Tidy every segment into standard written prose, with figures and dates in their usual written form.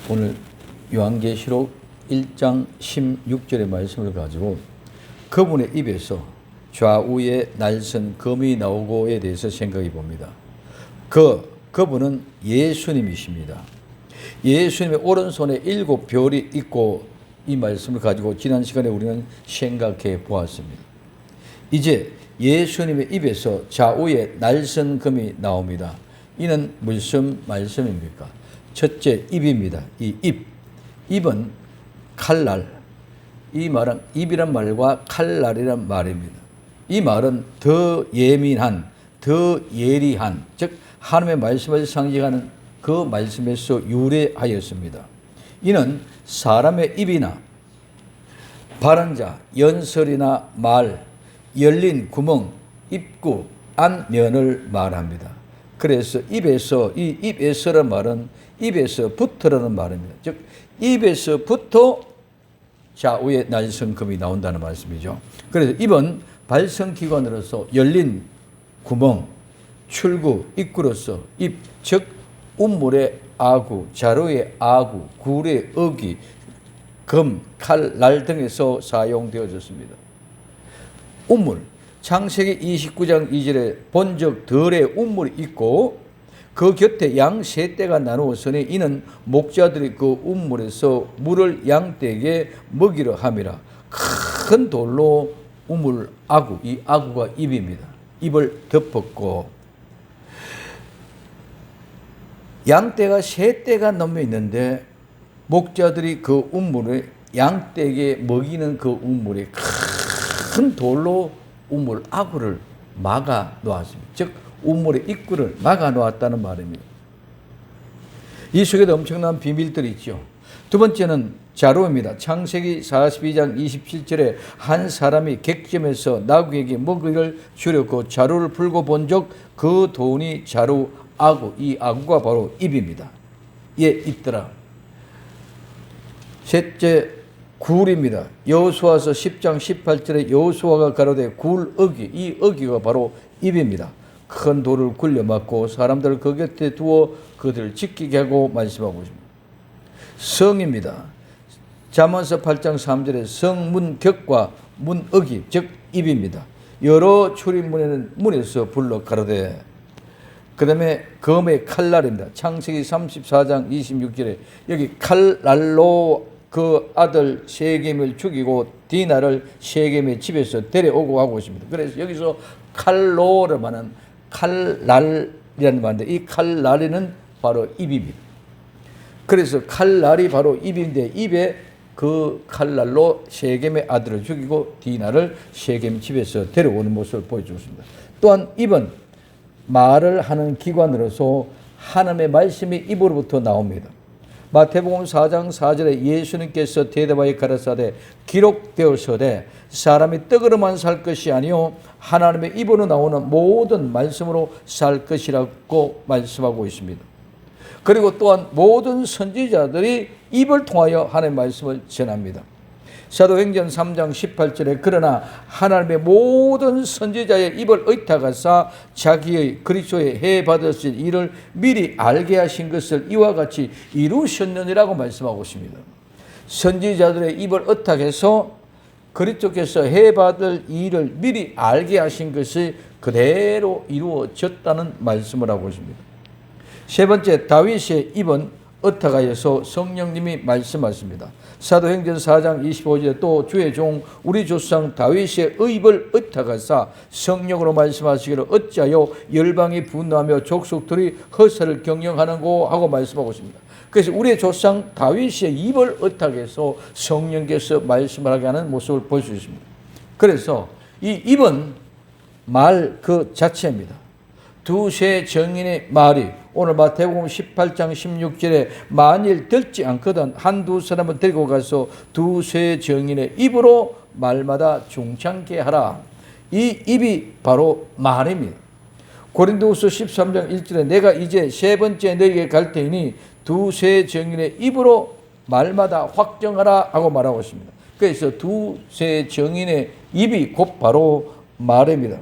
오늘 요한계시록 1장 16절의 말씀을 가지고 그분의 입에서 좌우에 날선 검이 나오고에 대해서 생각해 봅니다. 그분은 예수님이십니다. 예수님의 오른손에 7별이 있고 이 말씀을 가지고 지난 시간에 우리는 생각해 보았습니다. 이제 예수님의 입에서 좌우에 날선 검이 나옵니다. 이는 무슨 말씀입니까? 첫째, 입입니다. 이 입은 칼날. 이 말은 입이란 말과 칼날이란 말입니다. 이 말은 더 예민한, 더 예리한, 즉 하나님의 말씀을 상징하는 그 말씀에서 유래하였습니다. 이는 사람의 입이나 발언자, 연설이나 말, 열린 구멍, 입구, 안면을 말합니다. 그래서 이 입에서라는 말은 입에서부터라는 말입니다. 즉 입에서부터 좌우에 날선검이 나온다는 말씀이죠. 그래서 입은 발성기관으로서 열린 구멍, 출구, 입구로서 입, 즉 운물의 아구, 자루의 아구, 굴의 어기, 검, 칼, 날 등에서 사용되어졌습니다. 운물, 창세기 29장 2절에 본적 덜의 운물이 있고 그 곁에 양 세 떼가 나누어서니 이는 목자들이 그 운물에서 물을 양떼에게 먹이려 함이라. 큰 돌로 우물 아구, 이 아구가 입입니다. 입을 덮었고 양떼가 세 떼가 넘어 있는데 목자들이 그 운물에 양떼에게 먹이는 그 운물에 큰 돌로 우물 아구를 막아 놓았습니다. 즉 우물의 입구를 막아 놓았다는 말입니다. 이 속에도 엄청난 비밀들이 있죠. 두 번째는 자루입니다. 창세기 42장 27절에 한 사람이 객점에서 나귀에게 먹이를 주려고 자루를 풀고 본적 그 돈이 자루 아구, 이 아구가 바로 입입니다. 예, 있더라. 셋째, 굴입니다. 여호수아서 10장 18절에 여호수아가 가로되 굴 어기, 이 어기가 바로 입입니다. 큰 돌을 굴려막고 사람들을 그 곁에 두어 그들을 지키게 하고 말씀하고 있습니다. 성입니다. 잠언서 8장 3절에 성문격과 문어기, 즉 입입니다. 여러 출입문에는 문에서 불러 가로되. 그 다음에 검의 칼날입니다. 창세기 34장 26절에 여기 칼날로 그 아들 세겜을 죽이고 디나를 세겜의 집에서 데려오고 하고 있습니다. 그래서 여기서 칼로를 말하는 칼날이라는 말인데 이 칼날에는 바로 입입니다. 그래서 칼날이 바로 입인데 입에 그 칼날로 세겜의 아들을 죽이고 디나를 세겜 집에서 데려오는 모습을 보여주었습니다. 또한 입은 말을 하는 기관으로서 하나님의 말씀이 입으로부터 나옵니다. 마태복음 4장 4절에 예수님께서 대답하여 가라사대 기록되었으되 사람이 떡으로만 살 것이 아니요 하나님의 입으로 나오는 모든 말씀으로 살 것이라고 말씀하고 있습니다. 그리고 또한 모든 선지자들이 입을 통하여 하나님의 말씀을 전합니다. 사도행전 3장 18절에 그러나 하나님의 모든 선지자의 입을 의탁하사 자기의 그리스도의 해 받으실 일을 미리 알게 하신 것을 이와 같이 이루셨느니라고 말씀하고 있습니다. 선지자들의 입을 의탁해서 그리스도께서 해 받을 일을 미리 알게 하신 것이 그대로 이루어졌다는 말씀을 하고 있습니다. 세 번째, 다윗의 입은 의탁하여서 성령님이 말씀하십니다. 사도행전 4장 25절에 또 주의 종 우리 조상 다윗의 입을 의탁하사 성령으로 말씀하시기를 어찌하여 열방이 분노하며 족속들이 허세를 경영하는고 하고 말씀하고 있습니다. 그래서 우리의 조상 다윗의 입을 의탁해서 성령께서 말씀을 하게 하는 모습을 볼 수 있습니다. 그래서 이 입은 말 그 자체입니다. 두세 정인의 말이 오늘 마태복음 18장 16절에 만일 듣지 않거든 한두 사람을 데리고 가서 두세 정인의 입으로 말마다 중창케 하라. 이 입이 바로 말입니다. 고린도후서 13장 1절에 내가 이제 세 번째 너에게 갈 테니 두세 정인의 입으로 말마다 확정하라 하고 말하고 있습니다. 그래서 두세 정인의 입이 곧 바로 말입니다.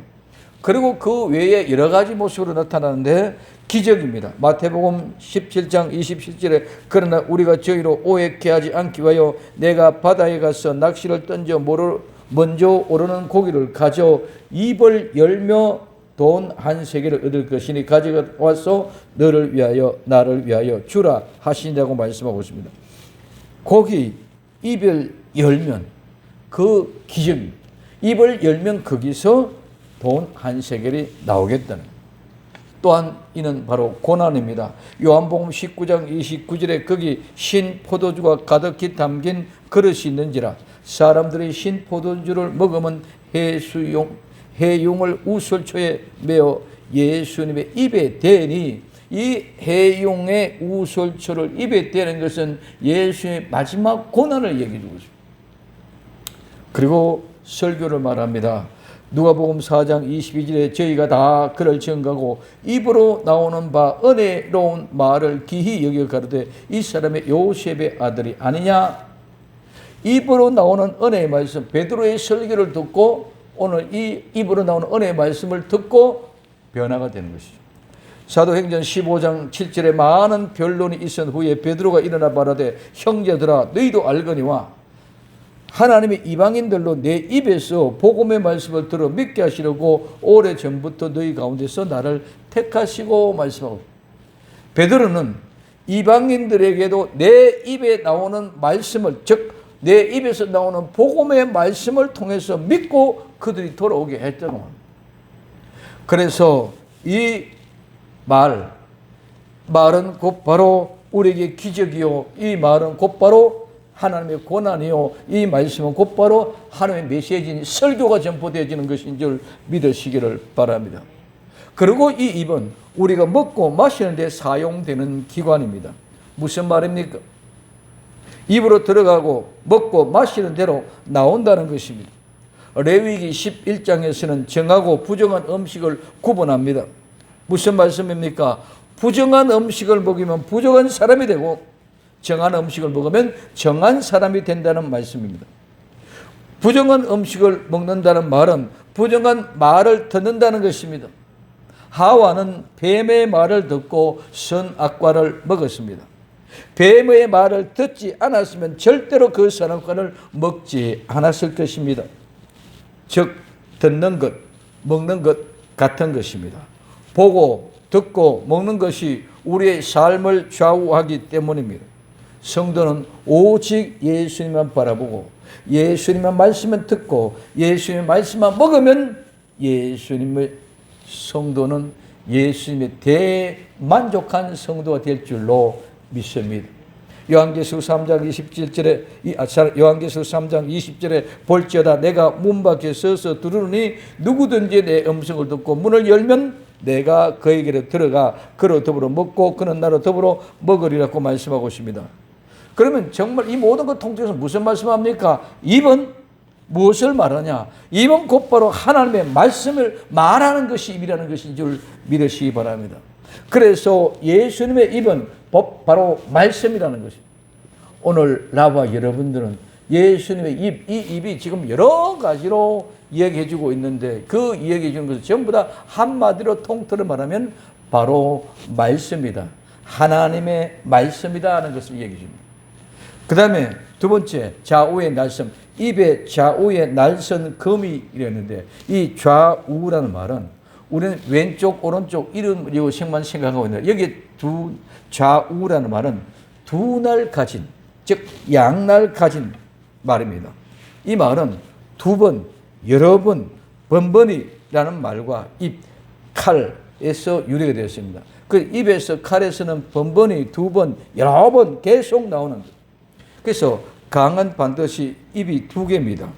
그리고 그 외에 여러 가지 모습으로 나타나는데 기적입니다. 마태복음 17장 27절에 그러나 우리가 저희로 오해케 하지 않기 위하여 내가 바다에 가서 낚시를 던져 먼저 오르는 고기를 가져 입을 열며 돈 한 세겔을 얻을 것이니 가져와서 너를 위하여 나를 위하여 주라 하신다고 말씀하고 있습니다. 고기 입을 열면 그 기적입니다. 입을 열면 거기서 돈 한 세겔이 나오겠다는. 또한 이는 바로 고난입니다. 요한복음 19장 29절에 거기 신 포도주가 가득히 담긴 그릇이 있는지라 사람들이 신 포도주를 먹으면 해용을 우설초에 메어 예수님의 입에 대니 이 해용의 우설초를 입에 대는 것은 예수의 마지막 고난을 얘기해 주고 있습니다. 그리고 설교를 말합니다. 누가복음 4장 22절에 저희가 다 그를 증거하고 입으로 나오는 바 은혜로운 말을 기히 여겨 가로되 이 사람의 요셉의 아들이 아니냐. 입으로 나오는 은혜의 말씀, 베드로의 설교를 듣고 오늘 이 입으로 나오는 은혜의 말씀을 듣고 변화가 되는 것이죠. 사도행전 15장 7절에 많은 변론이 있은 후에 베드로가 일어나 말하되 형제들아 너희도 알거니와 하나님이 이방인들로 내 입에서 복음의 말씀을 들어 믿게 하시려고 오래전부터 너희 가운데서 나를 택하시고 말씀하고. 베드로는 이방인들에게도 내 입에 나오는 말씀을, 즉 내 입에서 나오는 복음의 말씀을 통해서 믿고 그들이 돌아오게 했다는 겁니다. 그래서 이 말은 곧바로 우리에게 기적이요, 이 말은 곧바로 하나님의 고난이요, 이 말씀은 곧바로 하나님의 메시지인 설교가 전포되어지는 것인 줄 믿으시기를 바랍니다. 그리고 이 입은 우리가 먹고 마시는 데 사용되는 기관입니다. 무슨 말입니까? 입으로 들어가고 먹고 마시는 대로 나온다는 것입니다. 레위기 11장에서는 정하고 부정한 음식을 구분합니다. 무슨 말씀입니까? 부정한 음식을 먹이면 부정한 사람이 되고 정한 음식을 먹으면 정한 사람이 된다는 말씀입니다. 부정한 음식을 먹는다는 말은 부정한 말을 듣는다는 것입니다. 하와는 뱀의 말을 듣고 선악과를 먹었습니다. 뱀의 말을 듣지 않았으면 절대로 그 선악과를 먹지 않았을 것입니다. 즉 듣는 것, 먹는 것 같은 것입니다. 보고 듣고 먹는 것이 우리의 삶을 좌우하기 때문입니다. 성도는 오직 예수님만 바라보고 예수님만 말씀을 듣고 예수님의 말씀만 먹으면 예수님의 성도는 예수님의 대만족한 성도가 될 줄로 믿습니다. 요한계시록 3장 27절에 요한계시록 3장 20절에 볼지어다 내가 문 밖에 서서 두드리니 누구든지 내 음성을 듣고 문을 열면 내가 그에게로 들어가 그로 더불어 먹고 그는 나로 더불어 먹으리라고 말씀하고 있습니다. 그러면 정말 이 모든 것 통째서 무슨 말씀합니까? 입은 무엇을 말하냐? 입은 곧바로 하나님의 말씀을 말하는 것이 입이라는 것인 줄 믿으시기 바랍니다. 그래서 예수님의 입은 바로 말씀이라는 것입니다. 오늘 나와 여러분들은 예수님의 입, 이 입이 지금 여러 가지로 이야기해 주고 있는데 그 이야기해 주는 것은 전부 다 한마디로 통틀어 말하면 바로 말씀이다. 하나님의 말씀이다 하는 것을 얘기해 줍니다. 그 다음에 두 번째, 좌우의 날선. 입의 좌우의 날선 금이 이랬는데 이 좌우라는 말은 우리는 왼쪽 오른쪽 이런 식만 생각하고 있는데 여기 좌우라는 말은 두 날 가진, 즉 양날 가진 말입니다. 이 말은 두 번, 여러 번, 번번이라는 말과 입, 칼에서 유래가 되었습니다. 그 입에서 칼에서는 번번이, 두 번, 여러 번 계속 나오는 것. 그래서 강은 반드시 입이 두 개입니다.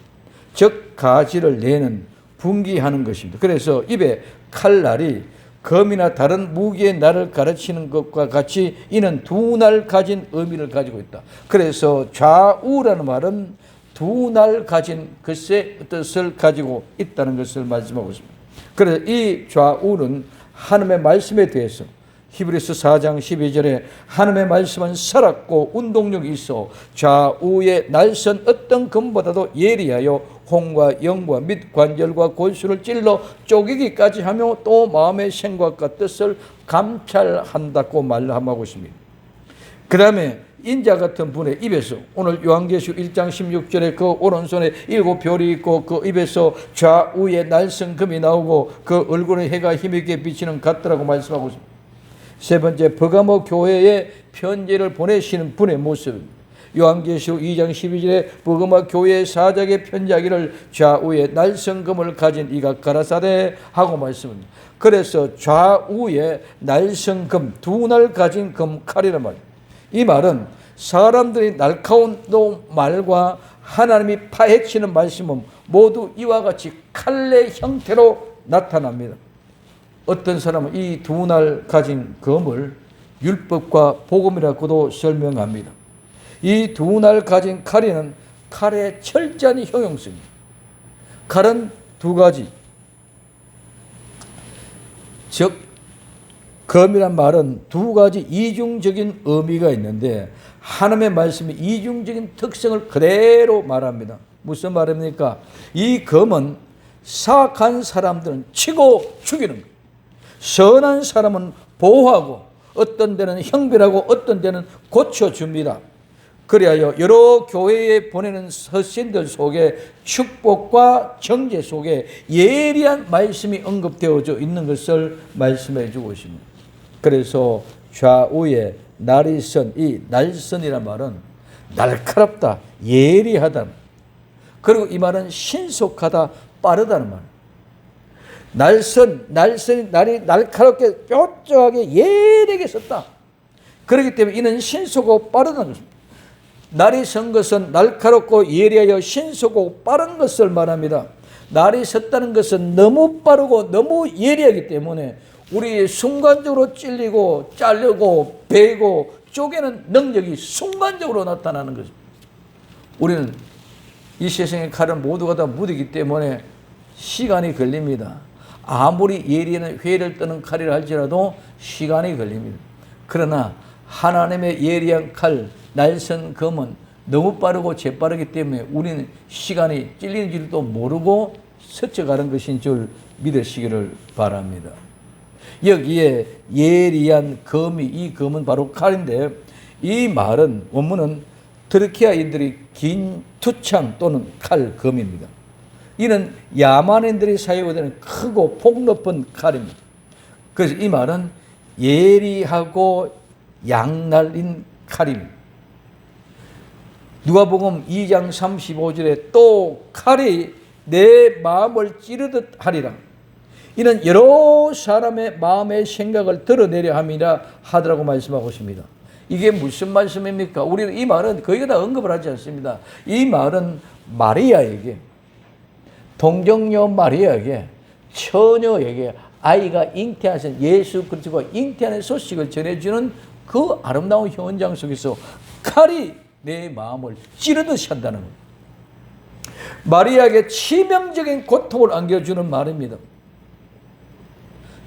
즉 가지를 내는, 분기하는 것입니다. 그래서 입에 칼날이 검이나 다른 무기의 날을 가르치는 것과 같이 이는 두 날 가진 의미를 가지고 있다. 그래서 좌우라는 말은 두 날 가진 것의 뜻을 가지고 있다는 것을 말씀하고 있습니다. 그래서 이 좌우는 하나님의 말씀에 대해서 히브리서 4장 12절에 하나님의 말씀은 살았고 운동력이 있어 좌우의 날선 어떤 금보다도 예리하여 혼과 영과 및 관절과 골수를 찔러 쪼개기까지 하며 또 마음의 생각과 뜻을 감찰한다고 말하고 있습니다. 그 다음에 인자 같은 분의 입에서 오늘 요한계시록 1장 16절에 그 오른손에 7별이 있고 그 입에서 좌우의 날선 금이 나오고 그 얼굴에 해가 힘있게 비치는 같더라고 말씀하고 있습니다. 세 번째, 버가모 교회에 편지를 보내시는 분의 모습입니다. 요한계시록 2장 12절에 버가모 교회의 사자에게 편지하기를 좌우에 날성금을 가진 이가 가라사대 하고 말씀합니다. 그래서 좌우에 날성금 두 날 가진 금칼이란 말입니다. 이 말은 사람들이 날카로운 말과 하나님이 파헤치는 말씀은 모두 이와 같이 칼의 형태로 나타납니다. 어떤 사람은 이 두 날 가진 검을 율법과 복음이라고도 설명합니다. 이 두 날 가진 칼에는 칼의 철저한 효용성입니다. 칼은 두 가지, 즉 검이란 말은 두 가지 이중적인 의미가 있는데 하나님의 말씀이 이중적인 특성을 그대로 말합니다. 무슨 말입니까? 이 검은 사악한 사람들은 치고 죽이는 거예요. 선한 사람은 보호하고 어떤 데는 형별하고 어떤 데는 고쳐줍니다. 그리하여 여러 교회에 보내는 서신들 속에 축복과 정죄 속에 예리한 말씀이 언급되어져 있는 것을 말씀해 주고 있습니다. 그래서 좌우에 날이선, 이 날선이란 말은 날카롭다, 예리하다. 그리고 이 말은 신속하다, 빠르다는 말. 날선이 날이 날카롭게 뾰족하게 예리하게 섰다. 그렇기 때문에 이는 신속하고 빠르다는 것입니다. 날이 선 것은 날카롭고 예리하여 신속하고 빠른 것을 말합니다. 날이 섰다는 것은 너무 빠르고 너무 예리하기 때문에 우리 순간적으로 찔리고 자르고 베고 쪼개는 능력이 순간적으로 나타나는 것입니다. 우리는 이 세상의 칼은 모두가 다 무디기 때문에 시간이 걸립니다. 아무리 예리한 회를 뜨는 칼이라 할지라도 시간이 걸립니다. 그러나 하나님의 예리한 칼, 날선 검은 너무 빠르고 재빠르기 때문에 우리는 시간이 찔리는 줄도 모르고 스쳐가는 것인 줄 믿으시기를 바랍니다. 여기에 예리한 검이, 이 검은 바로 칼인데 이 말은 원문은 트르키아인들이 긴 투창 또는 칼, 검입니다. 이는 야만인들이 사용하는 크고 폭 높은 칼입니다. 그래서 이 말은 예리하고 양날린 칼입니다. 누가복음 2장 35절에 또 칼이 내 마음을 찌르듯 하리라. 이는 여러 사람의 마음의 생각을 드러내려 함이라 하더라고 말씀하고 있습니다. 이게 무슨 말씀입니까? 우리는 이 말은 거기가 다 언급을 하지 않습니다. 이 말은 마리아에게, 동정녀 마리아에게, 처녀에게 아이가 잉태하신 예수 그리스도가 잉태하는 소식을 전해주는 그 아름다운 현장 속에서 칼이 내 마음을 찌르듯이 한다는 겁니다. 마리아에게 치명적인 고통을 안겨주는 말입니다.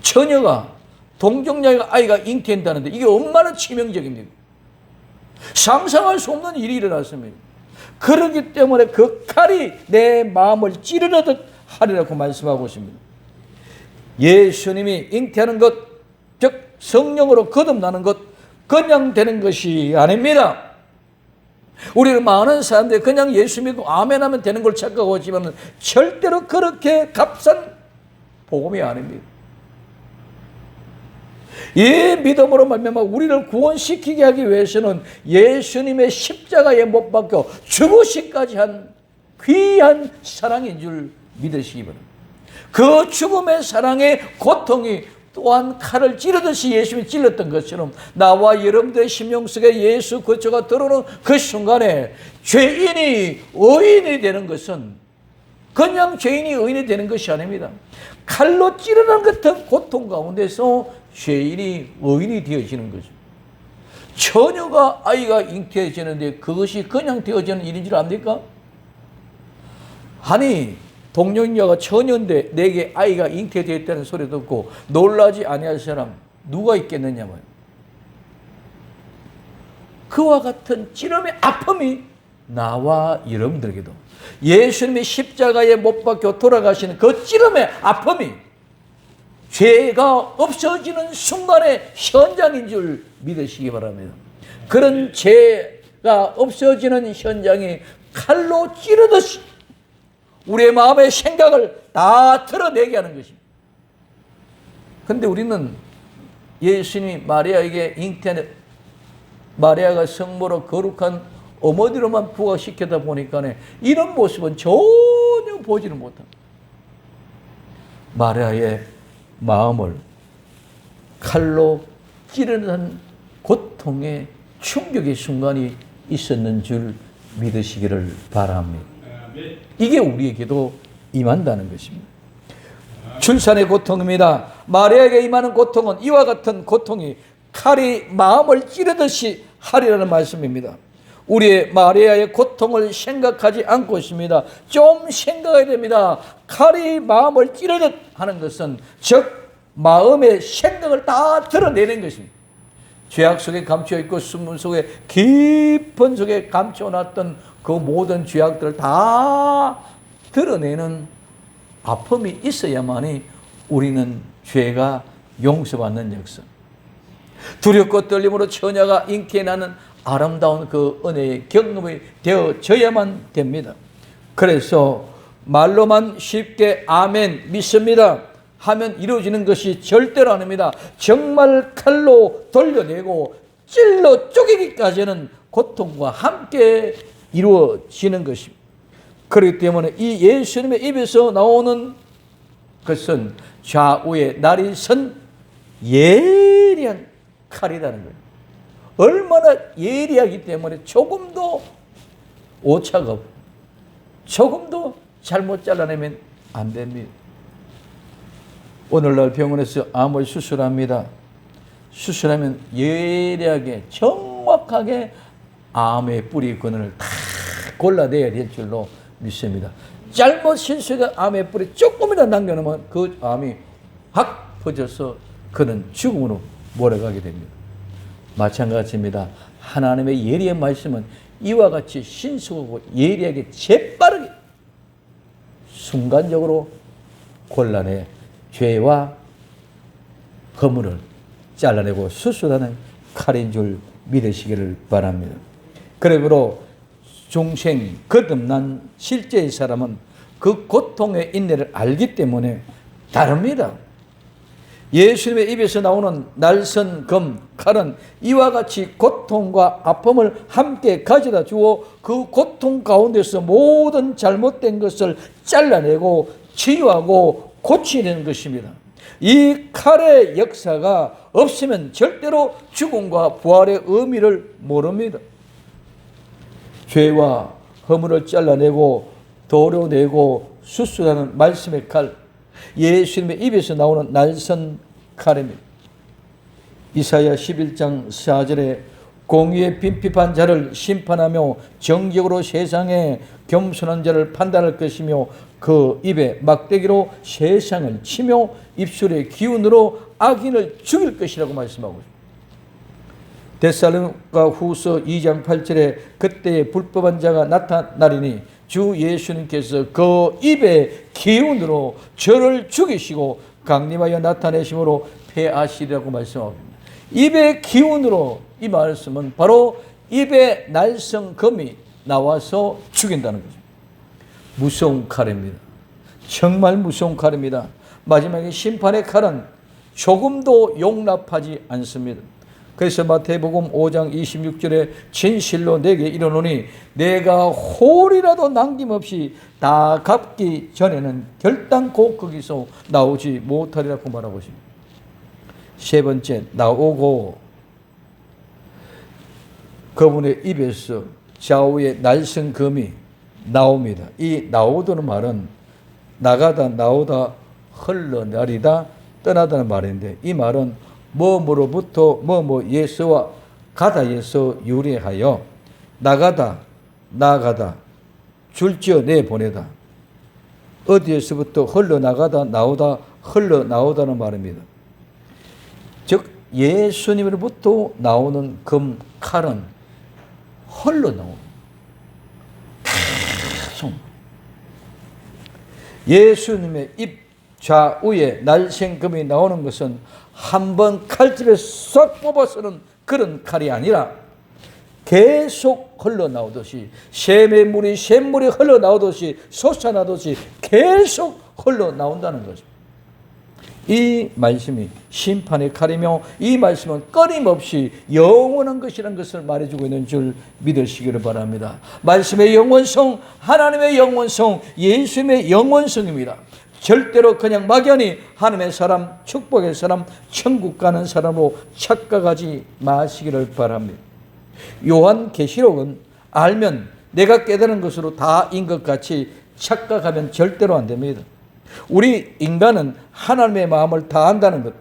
처녀가, 동정녀가 아이가 잉태한다는데 이게 얼마나 치명적입니까? 상상할 수 없는 일이 일어났습니다. 그렇기 때문에 그 칼이 내 마음을 찌르듯 하리라고 말씀하고 있습니다. 예수님이 잉태하는 것, 즉 성령으로 거듭나는 것, 그냥 되는 것이 아닙니다. 우리는 많은 사람들이 그냥 예수 믿고 아멘 하면 되는 걸 착각하고 있지만 절대로 그렇게 값싼 복음이 아닙니다. 이 믿음으로 말미암아 우리를 구원시키게 하기 위해서는 예수님의 십자가에 못 박혀 죽으시기까지 한 귀한 사랑인 줄 믿으시기 바랍니다. 그 죽음의 사랑의 고통이 또한 칼을 찌르듯이 예수님이 찔렀던 것처럼 나와 여러분들의 심령 속에 예수 그리스도가 들어오는 그 순간에 죄인이 의인이 되는 것은 그냥 죄인이 의인이 되는 것이 아닙니다. 칼로 찌르는 같은 고통 가운데서 죄인이 의인이 되어지는 거죠. 처녀가 아이가 잉태해지는데 그것이 그냥 되어지는 일인 줄 압니까? 아니, 동정녀가 처녀인데 내게 아이가 잉태되었다는 소리 듣고 놀라지 아니할 사람 누가 있겠느냐고요. 그와 같은 찌름의 아픔이 나와 여러분들에게도 예수님이 십자가에 못 박혀 돌아가시는 그 찌름의 아픔이 죄가 없어지는 순간의 현장인 줄 믿으시기 바랍니다. 그런 죄가 없어지는 현장이 칼로 찌르듯이 우리의 마음의 생각을 다 드러내게 하는 것입니다. 그런데 우리는 예수님이 마리아에게 잉태한 마리아가 성모로 거룩한 어머니로만 부각시키다 보니까 이런 모습은 전혀 보지를 못합니다. 마리아의 마음을 칼로 찌르는 고통의 충격의 순간이 있었는 줄 믿으시기를 바랍니다. 이게 우리에게도 임한다는 것입니다. 출산의 고통입니다. 마리아에게 임하는 고통은 이와 같은 고통이 칼이 마음을 찌르듯이 하리라는 말씀입니다. 우리의 마리아의 고통을 생각하지 않고 있습니다. 좀 생각해야 됩니다. 칼이 마음을 찌르듯 하는 것은 즉 마음의 생각을 다 드러내는 것입니다. 죄악 속에 감춰있고 숨문 속에 깊은 속에 감춰놨던 그 모든 죄악들을 다 드러내는 아픔이 있어야만이 우리는 죄가 용서받는 역사. 두렵고 떨림으로 처녀가 잉태나는 아름다운 그 은혜의 경험이 되어져야만 됩니다. 그래서 말로만 쉽게 아멘 믿습니다 하면 이루어지는 것이 절대로 아닙니다. 정말 칼로 돌려내고 찔러 쪼개기까지는 고통과 함께 이루어지는 것입니다. 그렇기 때문에 이 예수님의 입에서 나오는 것은 좌우에 날이 선 예리한 칼이라는 거예요. 얼마나 예리하기 때문에 조금도 오차가 없고 조금도 잘못 잘라내면 안 됩니다. 오늘날 병원에서 암을 수술합니다. 수술하면 예리하게 정확하게 암의 뿌리 근원을 다 골라내야 될 줄로 믿습니다. 잘못 실수가 암의 뿌리 조금이라도 남겨놓으면 그 암이 확 퍼져서 그는 죽음으로 몰아가게 됩니다. 마찬가지입니다. 하나님의 예리한 말씀은 이와 같이 신속하고 예리하게 재빠르게 순간적으로 골라내 죄와 허물을 잘라내고 수술하는 칼인 줄 믿으시기를 바랍니다. 그러므로 중생 거듭난 실제의 사람은 그 고통의 인내를 알기 때문에 다릅니다. 예수님의 입에서 나오는 날선 검, 칼은 이와 같이 고통과 아픔을 함께 가져다 주어 그 고통 가운데서 모든 잘못된 것을 잘라내고 치유하고 고치는 것입니다. 이 칼의 역사가 없으면 절대로 죽음과 부활의 의미를 모릅니다. 죄와 허물을 잘라내고 도려내고 수술하는 말씀의 칼, 예수님의 입에서 나오는 날선 칼입니다. 이사야 11장 4절에 공의에 빈핍한 자를 심판하며 정직으로 세상에 겸손한 자를 판단할 것이며 그 입에 막대기로 세상을 치며 입술의 기운으로 악인을 죽일 것이라고 말씀하고 있습니다. 데살로니가 후서 2장 8절에 그때의 불법한 자가 나타나리니 주 예수님께서 그 입의 기운으로 저를 죽이시고 강림하여 나타내심으로 패하시리라고 말씀합니다. 입의 기운으로 이 말씀은 바로 입의 날성검이 나와서 죽인다는 거죠. 무서운 칼입니다. 정말 무서운 칼입니다. 마지막에 심판의 칼은 조금도 용납하지 않습니다. 그래서 마태복음 5장 26절에 진실로 내게 이르노니 내가 홀이라도 남김없이 다 갚기 전에는 결단코 거기서 나오지 못하리라고 말하고 있습니다. 세 번째, 나오고 그분의 입에서 좌우의 날성검이 나옵니다. 이 나오다는 말은 나가다 나오다 흘러내리다 떠나다는 말인데 이 말은 뭐뭐로부터 뭐뭐에서와 가다에서 유래하여 나가다 나가다 줄지어 내보내다 어디에서부터 흘러나가다 나오다 흘러나오다는 말입니다. 즉 예수님으로부터 나오는 금칼은 흘러나옵니다. 계속. 예수님의 입 좌우에 날생금이 나오는 것은 한 번 칼집에 쏙 뽑아서는 그런 칼이 아니라 계속 흘러나오듯이 샘물이 흘러나오듯이 솟아나듯이 계속 흘러나온다는 거죠. 이 말씀이 심판의 칼이며 이 말씀은 끊임없이 영원한 것이라는 것을 말해주고 있는 줄 믿으시기를 바랍니다. 말씀의 영원성, 하나님의 영원성, 예수님의 영원성입니다. 절대로 그냥 막연히 하나님의 사람, 축복의 사람, 천국 가는 사람으로 착각하지 마시기를 바랍니다. 요한계시록은 알면 내가 깨달은 것으로 다인 것 같이 착각하면 절대로 안 됩니다. 우리 인간은 하나님의 마음을 다 안다는 것,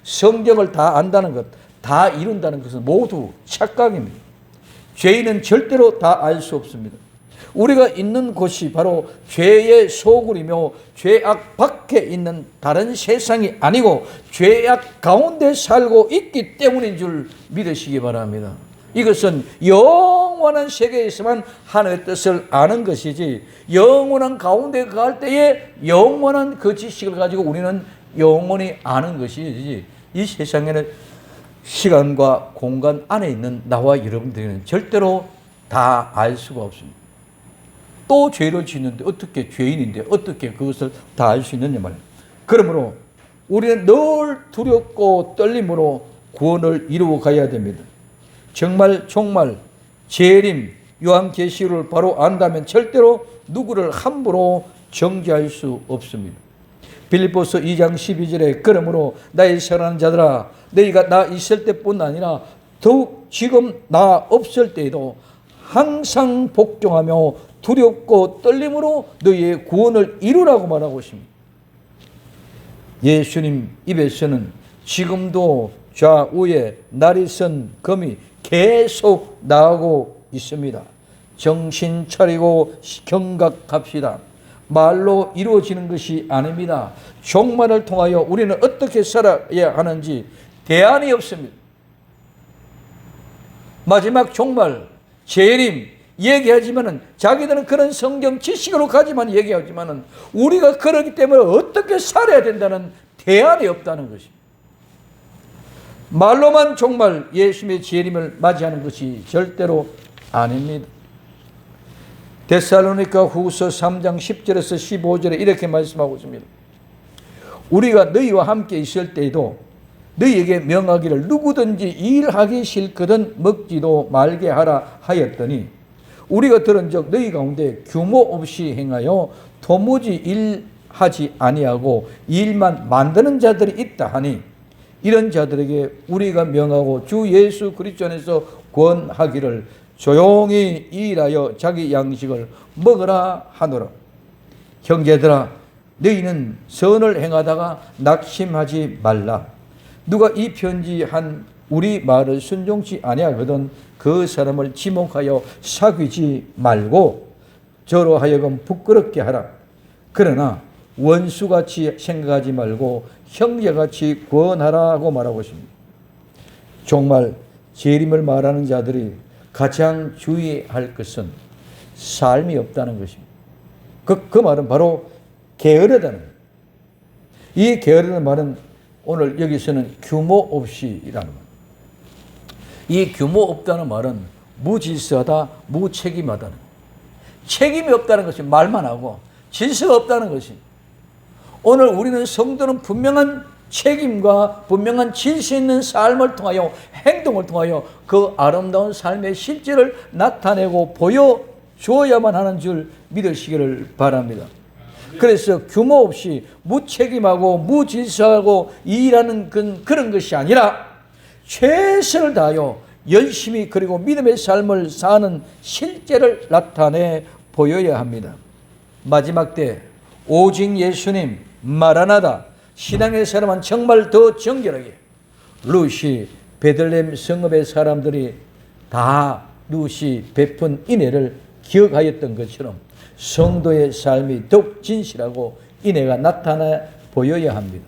성경을 다 안다는 것, 다 이룬다는 것은 모두 착각입니다. 죄인은 절대로 다 알 수 없습니다. 우리가 있는 곳이 바로 죄의 소굴이며 죄악 밖에 있는 다른 세상이 아니고 죄악 가운데 살고 있기 때문인 줄 믿으시기 바랍니다. 이것은 영원한 세계에서만 하나님의 뜻을 아는 것이지 영원한 가운데 갈 때에 영원한 그 지식을 가지고 우리는 영원히 아는 것이지 이 세상에는 시간과 공간 안에 있는 나와 여러분들은 절대로 다 알 수가 없습니다. 또 죄를 짓는데 어떻게 죄인인데 어떻게 그것을 다 알 수 있느냐 말이에요. 그러므로 우리는 늘 두렵고 떨림으로 구원을 이루어 가야 됩니다. 정말 재림, 요한계시록을 바로 안다면 절대로 누구를 함부로 정죄할 수 없습니다. 빌립보서 2장 12절에 그러므로 나의 사랑하는 자들아 너희가 나 있을 때뿐 아니라 더욱 지금 나 없을 때에도 항상 복종하며 두렵고 떨림으로 너희의 구원을 이루라고 말하고 있습니다. 예수님 입에서는 지금도 좌우에 날이 선 검이 계속 나오고 있습니다. 정신 차리고 경각합시다. 말로 이루어지는 것이 아닙니다. 종말을 통하여 우리는 어떻게 살아야 하는지 대안이 없습니다. 마지막 종말, 재림 얘기하지만은 자기들은 그런 성경 지식으로 가지만 얘기하지만은 우리가 그러기 때문에 어떻게 살아야 된다는 대안이 없다는 것입니다. 말로만 정말 예수님의 재림을 맞이하는 것이 절대로 아닙니다. 데살로니가 후서 3장 10절에서 15절에 이렇게 말씀하고 있습니다. 우리가 너희와 함께 있을 때에도 너희에게 명하기를 누구든지 일하기 싫거든 먹지도 말게 하라 하였더니 우리가 들은 적 너희 가운데 규모 없이 행하여 도무지 일하지 아니하고 일만 만드는 자들이 있다 하니 이런 자들에게 우리가 명하고 주 예수 그리스도 안에서 권하기를 조용히 일하여 자기 양식을 먹으라 하노라. 형제들아 너희는 선을 행하다가 낙심하지 말라. 누가 이 편지한 우리 말을 순종치 아니하거든 그 사람을 지목하여 사귀지 말고 저로 하여금 부끄럽게 하라. 그러나 원수같이 생각하지 말고 형제같이 구원하라고 말하고 있습니다. 정말 재림을 말하는 자들이 가장 주의할 것은 삶이 없다는 것입니다. 그 말은 바로 게으르다는 거예요. 이 게으르다는 말은 오늘 여기서는 규모 없이라는 거예요. 이 규모 없다는 말은 무질서하다, 무책임하다는 거예요. 책임이 없다는 것이 말만 하고 질서가 없다는 것입니다. 오늘 우리는 성도는 분명한 책임과 분명한 질서 있는 삶을 통하여 행동을 통하여 그 아름다운 삶의 실제를 나타내고 보여줘야만 하는 줄 믿으시기를 바랍니다. 그래서 규모 없이 무책임하고 무질서하고 일하는 그런 것이 아니라 최선을 다하여 열심히 그리고 믿음의 삶을 사는 실제를 나타내 보여야 합니다. 마지막 때 오직 예수님 마라나다 신앙의 사람은 정말 더 정결하게 루시 베들레헴 성읍의 사람들이 다 루시 베푼 인애를 기억하였던 것처럼 성도의 삶이 더욱 진실하고 인애가 나타나 보여야 합니다.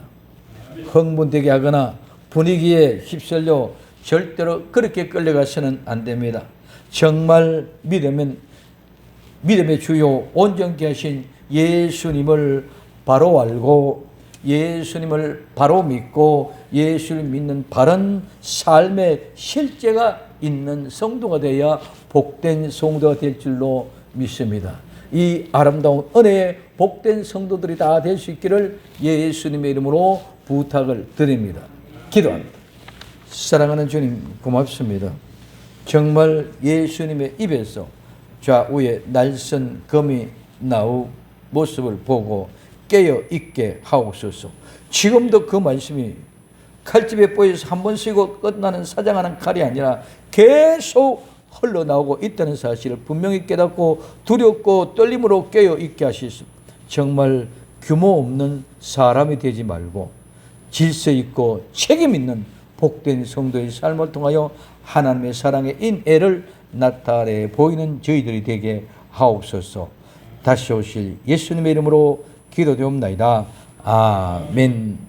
흥분되게 하거나 분위기에 휩쓸려 절대로 그렇게 끌려가서는 안 됩니다. 정말 믿음의 주요 온전케 하신 예수님을 바로 알고 예수님을 바로 믿고 예수를 믿는 바른 삶의 실제가 있는 성도가 되어야 복된 성도가 될 줄로 믿습니다. 이 아름다운 은혜의 복된 성도들이 다 될 수 있기를 예수님의 이름으로 부탁을 드립니다. 기도합니다. 사랑하는 주님 고맙습니다. 정말 예수님의 입에서 좌우에 날선 검이 나오 모습을 보고 깨어 있게 하옵소서. 지금도 그 말씀이 칼집에 보여서 한 번 쓰고 끝나는 사장하는 칼이 아니라 계속 흘러나오고 있다는 사실을 분명히 깨닫고 두렵고 떨림으로 깨어 있게 하시소. 정말 규모 없는 사람이 되지 말고 질서 있고 책임 있는 복된 성도의 삶을 통하여 하나님의 사랑의 인애를 나타내 보이는 저희들이 되게 하옵소서. 다시 오실 예수님의 이름으로 기도되옵나이다. 아멘.